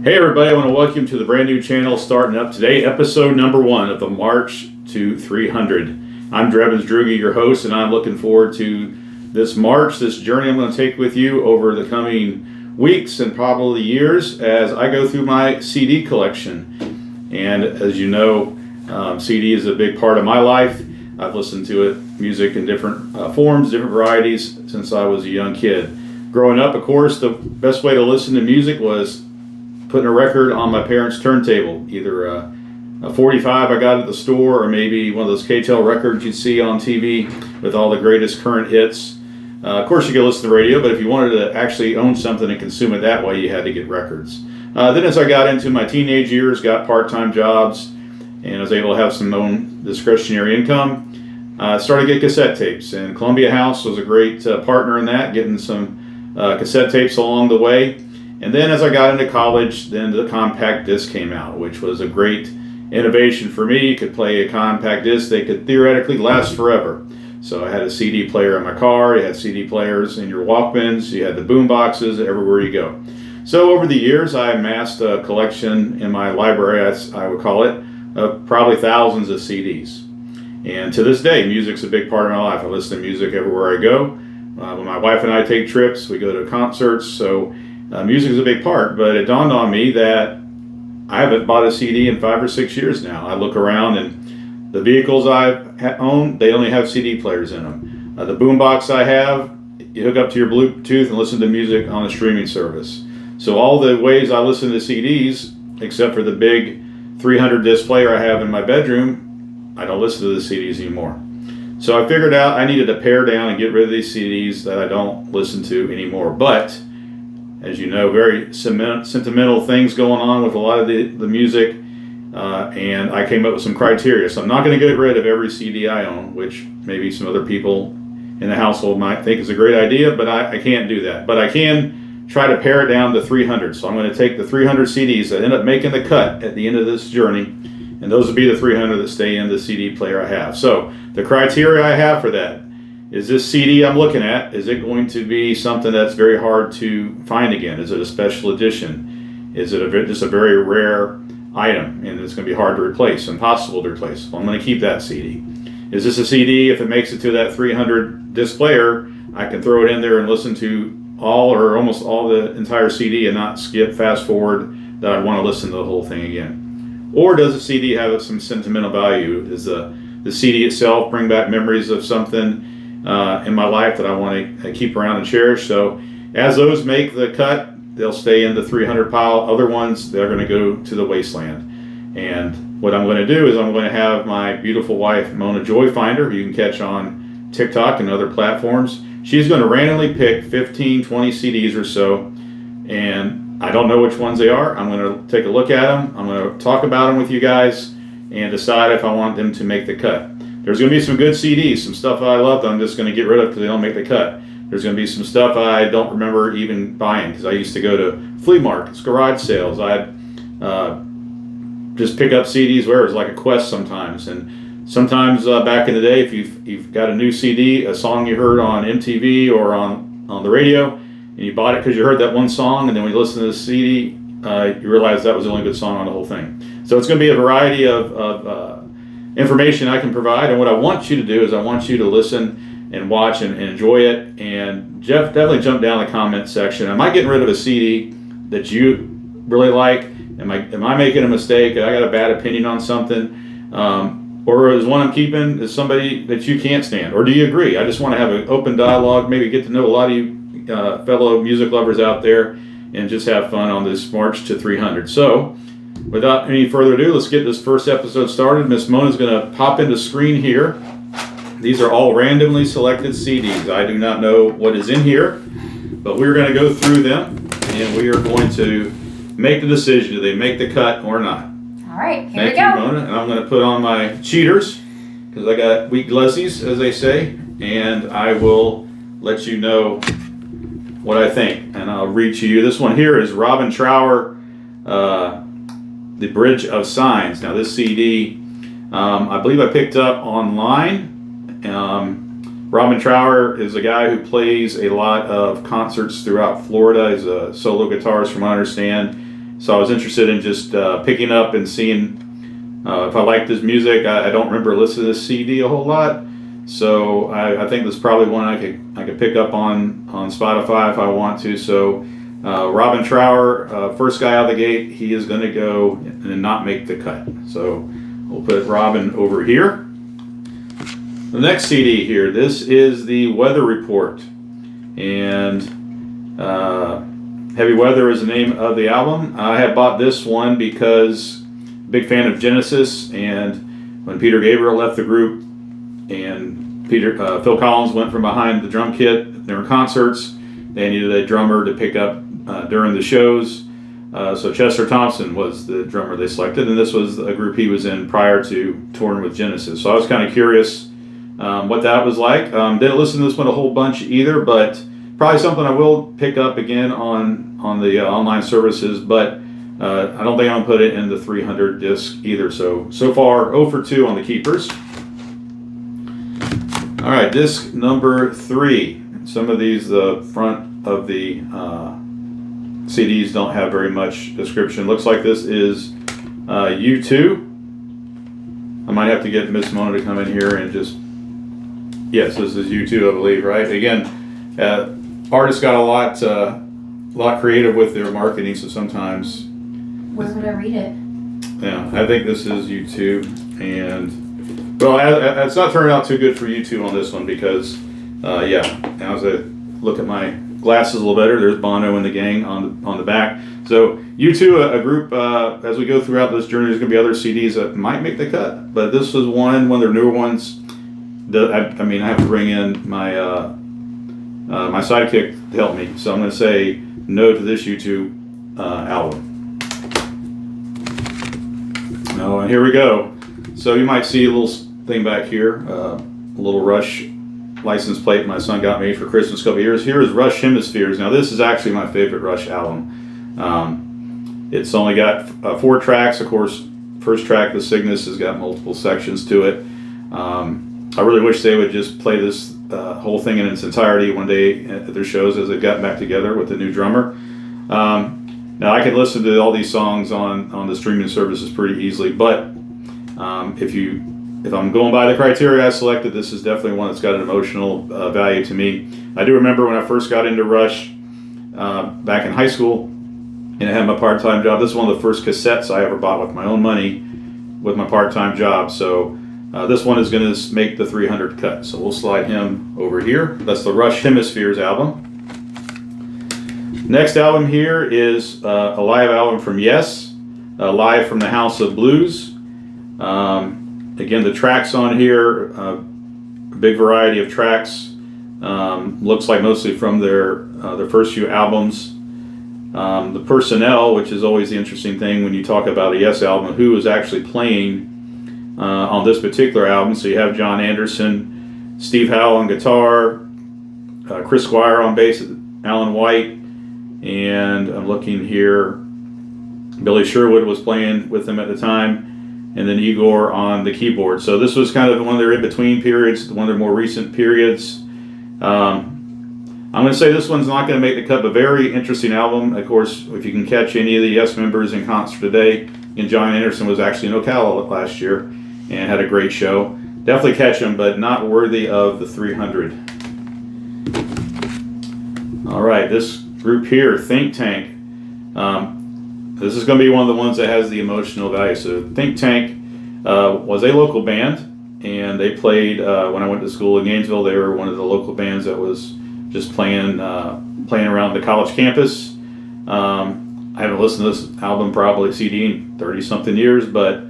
Hey everybody, I want to welcome you to the brand new channel starting up today, episode number 1 of the March to 300. I'm Drebins Drugi, your host, and I'm looking forward to this march, this journey I'm going to take with you over the coming weeks and probably years as I go through my CD collection. And as you know, CD is a big part of my life. I've listened to it, music in different forms, different varieties since I was a young kid. Growing up, of course, the best way to listen to music was putting a record on my parents' turntable, either a 45 I got at the store or maybe one of those KTEL records you'd see on TV with all the greatest current hits. Of course, you could listen to the radio, but if you wanted to actually own something and consume it that way, you had to get records. Then as I got into my teenage years, got part-time jobs, and I was able to have some own discretionary income, started to get cassette tapes. And Columbia House was a great partner in that, getting some cassette tapes along the way. And then as I got into college, then the compact disc came out, which was a great innovation for me. You could play a compact disc. They could theoretically last forever. So I had a CD player in my car. You had CD players in your Walkmans. You had the boom boxes everywhere you go. So over the years, I amassed a collection in my library, as I would call it, of probably thousands of CDs. And to this day, music's a big part of my life. I listen to music everywhere I go. When my wife and I take trips, we go to concerts. So music is a big part, but it dawned on me that I haven't bought a CD in 5 or 6 years now. I look around and the vehicles I've owned, they only have CD players in them. The boombox I have, you hook up to your Bluetooth and listen to music on a streaming service. So all the ways I listen to CDs, except for the big 300 disc player I have in my bedroom, I don't listen to the CDs anymore. So I figured out I needed to pare down and get rid of these CDs that I don't listen to anymore. But as you know, very sentimental things going on with a lot of the music, and I came up with some criteria. So I'm not going to get rid of every CD I own, which maybe some other people in the household might think is a great idea, but I can't do that. But I can try to pare it down to 300. So I'm going to take the 300 CDs that end up making the cut at the end of this journey, and those would be the 300 that stay in the CD player I have. So the criteria I have for that: is this CD I'm looking at, is it going to be something that's very hard to find again? Is it a special edition? Is it just a very rare item and it's going to be hard to replace, impossible to replace? Well, I'm going to keep that CD. Is this a CD, if it makes it to that 300 disc player, I can throw it in there and listen to all or almost all the entire CD and not skip, fast forward, that I want to listen to the whole thing again? Or does the CD have some sentimental value? Does the CD itself bring back memories of something in my life that I want to keep around and cherish? So as those make the cut, they'll stay in the 300 pile. Other ones, they're going to go to the wasteland. And what I'm going to do is I'm going to have my beautiful wife, Mona Joy Finder, who you can catch on TikTok and other platforms. She's going to randomly pick 15, 20 CDs or so, and I don't know which ones they are. I'm going to take a look at them. I'm going to talk about them with you guys and decide if I want them to make the cut. There's going to be some good CDs, some stuff I love that I'm just going to get rid of because they don't make the cut. There's going to be some stuff I don't remember even buying because I used to go to flea markets, garage sales. I'd just pick up CDs where it was like a quest sometimes. And sometimes back in the day, if you've got a new CD, a song you heard on MTV or on the radio, and you bought it because you heard that one song, and then when you listen to the CD, you realize that was the only good song on the whole thing. So it's going to be a variety of information I can provide, and what I want you to do is I want you to listen and watch and enjoy it. And Jeff, definitely jump down the comment section. Am I getting rid of a CD that you really like? Am I making a mistake? I got a bad opinion on something, or is one I'm keeping is somebody that you can't stand? Or do you agree? I just want to have an open dialogue, maybe get to know a lot of you fellow music lovers out there, and just have fun on this March to 300. So without any further ado, let's get this first episode started. Miss Mona's going to pop into screen here. These are all randomly selected CDs. I do not know what is in here, but we're going to go through them, and we are going to make the decision. Do they make the cut or not? All right, here we go. Thank you, Mona. And I'm going to put on my cheaters, because I got weak glessies, as they say, and I will let you know what I think. And I'll read to you. This one here is Robin Trower, The Bridge of Signs. Now this CD, I believe I picked up online. Robin Trower is a guy who plays a lot of concerts throughout Florida. He's a solo guitarist from what I understand. So I was interested in just picking up and seeing if I liked his music. I don't remember listening to this CD a whole lot, so I think this is probably one I could pick up on Spotify if I want to. So Robin Trower, first guy out of the gate, he is going to go and not make the cut. So we'll put Robin over here. The next CD here, this is the Weather Report, and Heavy Weather is the name of the album. I had bought this one because big fan of Genesis, and when Peter Gabriel left the group and Phil Collins went from behind the drum kit during concerts, they needed a drummer to pick up during the shows. So Chester Thompson was the drummer they selected, and this was a group he was in prior to touring with Genesis. So I was kind of curious what that was like. Didn't listen to this one a whole bunch either, but probably something I will pick up again on the online services, but I don't think I'm going to put it in the 300 disc either. So far 0 for 2 on the keepers. All right, disc number 3. Some of these, the front of the CDs don't have very much description. Looks like this is U2. I might have to get Miss Mona to come in here and just, yes, this is U2, I believe, right? Again, artists got a lot creative with their marketing, so sometimes. Where would I read it? Yeah, I think this is U2, and well, it's not turning out too good for U2 on this one because, as I look at my glasses a little better, there's Bono and the gang on the back. So U2, a group, as we go throughout this journey, there's going to be other CDs that might make the cut, but this was one of their newer ones. I have to bring in my my sidekick to help me, so I'm going to say no to this U2 album. Oh, and here we go. So you might see a little thing back here, a little Rush license plate my son got me for Christmas a couple of years. Here is Rush Hemispheres. Now this is actually my favorite Rush album. It's only got 4 tracks. Of course, first track, The Cygnus, has got multiple sections to it. I really wish they would just play this whole thing in its entirety one day at their shows as they've gotten back together with the new drummer. Now I can listen to all these songs on the streaming services pretty easily, but if I'm going by the criteria I selected, this is definitely one that's got an emotional value to me. I do remember when I first got into Rush back in high school, and I had my part-time job. This is one of the first cassettes I ever bought with my own money with my part-time job. So this one is going to make the 300 cut. So we'll slide him over here. That's the Rush Hemispheres album. Next album here is a live album from Yes, live from the House of Blues. Again, the tracks on here, a big variety of tracks. Looks like mostly from their first few albums. The personnel, which is always the interesting thing when you talk about a Yes album, who is actually playing on this particular album. So you have John Anderson, Steve Howe on guitar, Chris Squire on bass, Alan White, and I'm looking here, Billy Sherwood was playing with them at the time, and then Igor on the keyboard. So this was kind of one of their in-between periods, one of their more recent periods. I'm going to say this one's not going to make the cut, but very interesting album. Of course, if you can catch any of the Yes members in concert today, and John Anderson was actually in Ocala last year and had a great show. Definitely catch him, but not worthy of the 300. All right, this group here, Think Tank. This is going to be one of the ones that has the emotional value. So Think Tank was a local band, and they played when I went to school in Gainesville. They were one of the local bands that was just playing around the college campus. I haven't listened to this album, probably CD, in 30-something years, but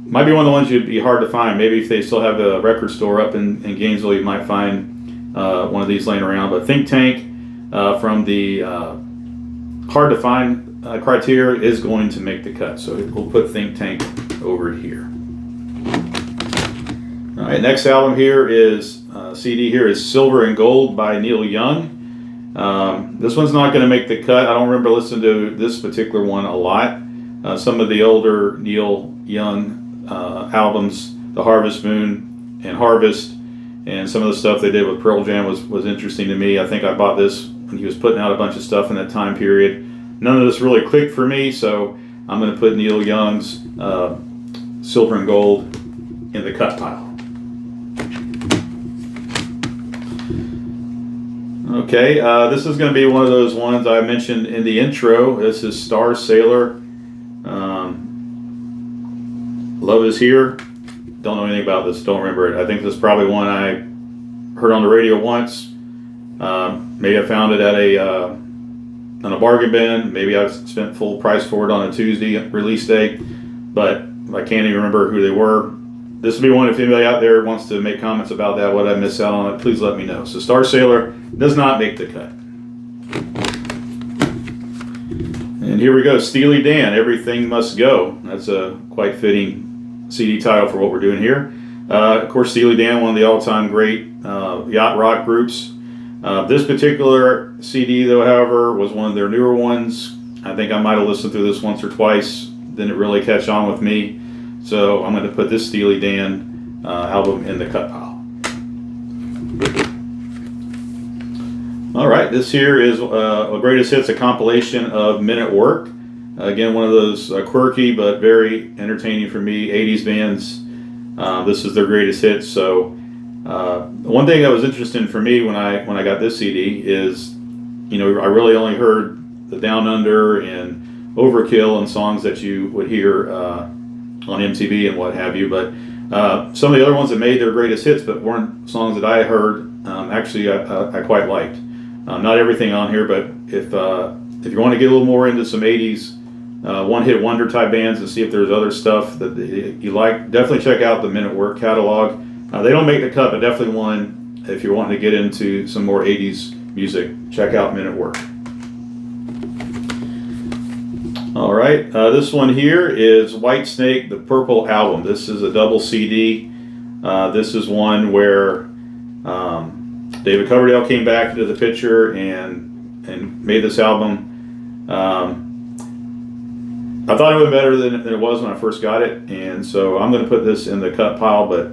might be one of the ones you'd be hard to find. Maybe if they still have a record store up in Gainesville, you might find one of these laying around. But Think Tank, from the hard to find criteria, is going to make the cut. So we'll put Think Tank over here. All right, next album here is CD here is Silver and Gold by Neil Young. This one's not going to make the cut. I don't remember listening to this particular one a lot. Some of the older Neil Young albums, The Harvest Moon and Harvest, and some of the stuff they did with Pearl Jam was interesting to me. I think I bought this when he was putting out a bunch of stuff in that time period. none of this really clicked for me, so I'm going to put Neil Young's Silver and Gold in the cut pile. Okay, this is going to be one of those ones I mentioned in the intro. This is Star Sailor. Love Is Here. Don't know anything about this, don't remember it. I think this is probably one I heard on the radio once. Maybe I found it at on a bargain bin. Maybe I spent full price for it on a Tuesday release day, but I can't even remember who they were. This would be one if anybody out there wants to make comments about that, what I missed out on it, please let me know. So Star Sailor does not make the cut. And here we go, Steely Dan, Everything Must Go. That's a quite fitting CD title for what we're doing here. Of course, Steely Dan, one of the all-time great yacht rock groups. This particular CD, though, however, was one of their newer ones. I think I might have listened through this once or twice. Didn't really catch on with me. So I'm going to put this Steely Dan album in the cut pile. All right, this here is a Greatest Hits, a compilation of Men at Work. Again, one of those quirky but very entertaining for me 80s bands. This is their greatest hits. So one thing that was interesting for me when I got this CD is, I really only heard the Down Under and Overkill and songs that you would hear on MTV and what have you. But some of the other ones that made their greatest hits but weren't songs that I heard, actually I quite liked. Not everything on here, but if you want to get a little more into some 80s one-hit wonder type bands and see if there's other stuff that you like, definitely check out the Men at Work catalog. They don't make the cut, but definitely one if you're wanting to get into some more 80s music, check out Men at Work. All right, this one here is Whitesnake, the Purple Album. This is a double CD. This is one where David Coverdale came back into the picture and made this album. I thought it would be better than it was when I first got it, and so I'm going to put this in the cut pile. But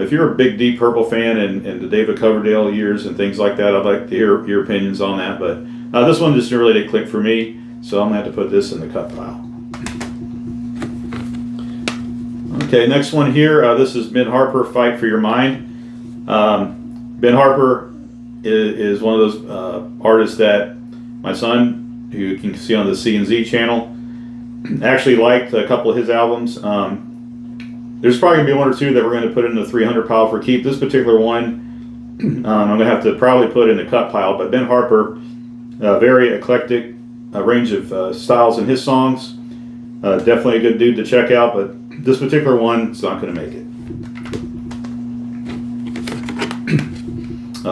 if you're a big Deep Purple fan and the David Coverdale years and things like that, I'd like to hear your opinions on that. But this one just really didn't click for me, so I'm going to have to put this in the cut pile. Okay, next one here. This is Ben Harper, Fight for Your Mind. Ben Harper is one of those artists that my son, who you can see on the C&Z channel, actually liked a couple of his albums. There's probably going to be one or two that we're going to put in the 300 pile for keep. This particular one, I'm going to have to probably put in the cut pile. But Ben Harper, very eclectic range of styles in his songs. Definitely a good dude to check out, but this particular one is not going to make it.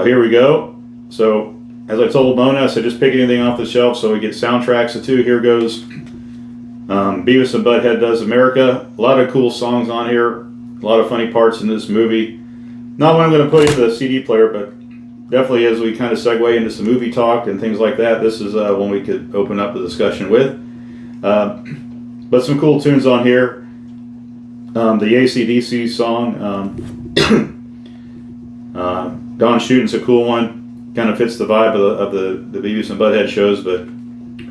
Here we go. So, as I told Mona, I said just pick anything off the shelf so we get soundtracks of two. Here goes Beavis and Butthead Does America. A lot of cool songs on here. A lot of funny parts in this movie. Not one I'm going to put into the CD player, but definitely as we kind of segue into some movie talk and things like that, this is one we could open up the discussion with. But some cool tunes on here. The AC/DC song, Gone Shooting's a cool one. Kind of fits the vibe of the Beavis and Butthead shows, but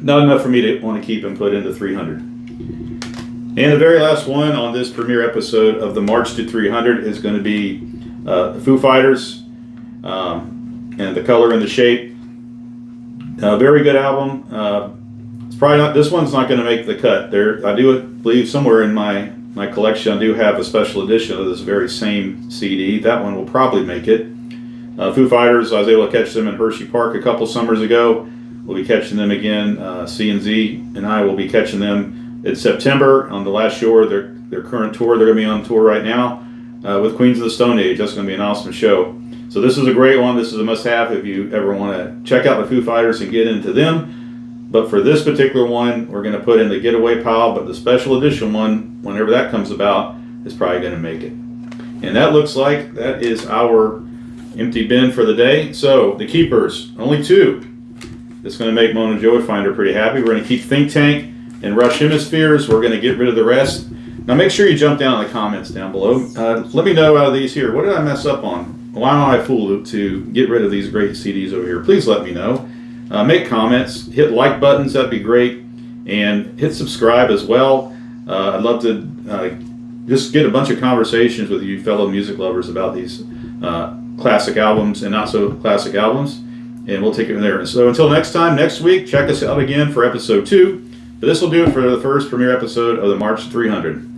not enough for me to want to keep and put into 300. And the very last one on this premiere episode of the March to 300 is going to be Foo Fighters, and The Color and the Shape. Very good album. It's probably not. This one's not going to make the cut. I do believe somewhere in my collection I do have a special edition of this very same CD. That one will probably make it. Foo Fighters, I was able to catch them in Hershey Park a couple summers ago. We'll be catching them again. C&Z and I will be catching them in September on the last show of their current tour. They're going to be on tour right now with Queens of the Stone Age. That's going to be an awesome show. So this is a great one. This is a must-have if you ever want to check out the Foo Fighters and get into them. But for this particular one, we're going to put in the getaway pile, but the special edition one, whenever that comes about, is probably going to make it. And that looks like that is our empty bin for the day. So the keepers, only two. It's going to make Mona Joe Finder pretty happy. We're going to keep Think Tank and Rush Hemispheres. We're going to get rid of the rest. Now make sure you jump down in the comments down below. Let me know out of these here, what did I mess up on? Why am I fooled to get rid of these great CDs over here? Please let me know. make comments, hit like buttons, that'd be great, and hit subscribe as well. I'd love to just get a bunch of conversations with you fellow music lovers about these classic albums and not so classic albums, and we'll take it from there. So until next time, next week, check us out again for episode 2. But this will do it for the first premiere episode of the March 300.